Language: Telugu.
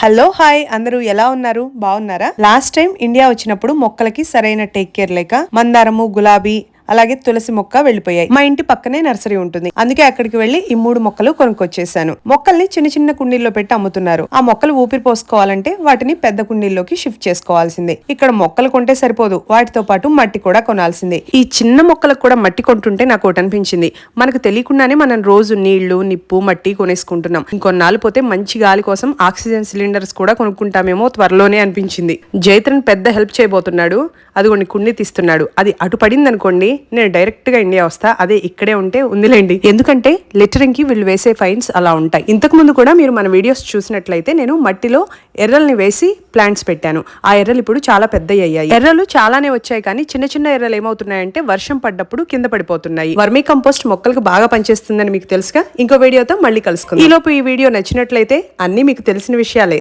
హలో హాయ్ అందరూ ఎలా ఉన్నారు బాగున్నారా? లాస్ట్ టైం ఇండియా వచ్చినప్పుడు మొక్కలకి సరైన టేక్ కేర్ లేక మందారము గులాబీ అలాగే తులసి మొక్క వెళ్ళిపోయాయి. మా ఇంటి పక్కనే నర్సరీ ఉంటుంది, అందుకే అక్కడికి వెళ్లి ఈ 3 మొక్కలు కొనుక్కొచ్చేసాను. మొక్కల్ని చిన్న చిన్న కుండీల్లో పెట్టి అమ్ముతున్నారు. ఆ మొక్కలు ఊపిరి పోసుకోవాలంటే వాటిని పెద్ద కుండీల్లోకి షిఫ్ట్ చేసుకోవాల్సిందే. ఇక్కడ మొక్కలు కొంటే సరిపోదు, వాటితో పాటు మట్టి కూడా కొనాల్సిందే. ఈ చిన్న మొక్కలకు కూడా మట్టి కొంటుంటే నాకు ఒకటి అనిపించింది, మనకు తెలియకుండానే మనం రోజు నీళ్లు నిప్పు మట్టి కొనేసుకుంటున్నాం. ఇంకొన్నాళ్ళు పోతే మంచి గాలి కోసం ఆక్సిజన్ సిలిండర్స్ కూడా కొనుక్కుంటామేమో త్వరలోనే అనిపించింది. జైత్రన్ పెద్ద హెల్ప్ చేయబోతున్నాడు. అదిగోండి కుండీ తీస్తున్నాడు. అది అటు పడింది అనుకోండి, నేను డైరెక్ట్ గా ఇండియా వస్తా. అదే ఇక్కడే ఉంటే ఉందిలేండి, ఎందుకంటే లెటరింగ్ కి వీళ్ళు వేసే ఫైన్స్ అలా ఉంటాయి. ఇంతకు ముందు కూడా మీరు మన వీడియోస్ చూసినట్లయితే నేను మట్టిలో ఎర్రల్ని వేసి ప్లాంట్స్ పెట్టాను. ఆ ఎర్రలు ఇప్పుడు చాలా పెద్దవి అయ్యాయి. ఎర్రలు చాలానే వచ్చాయి, కానీ చిన్న చిన్న ఎర్రలు ఏమవుతున్నాయంటే వర్షం పడ్డప్పుడు కింద పడిపోతున్నాయి. వర్మీ కంపోస్ట్ మొక్కలకు బాగా పనిచేస్తుందని మీకు తెలుసుగా. ఇంకో వీడియోతో మళ్ళీ కలుసుకుందాం. ఈలోపు ఈ వీడియో నచ్చినట్లయితే అన్ని మీకు తెలిసిన విషయాలే.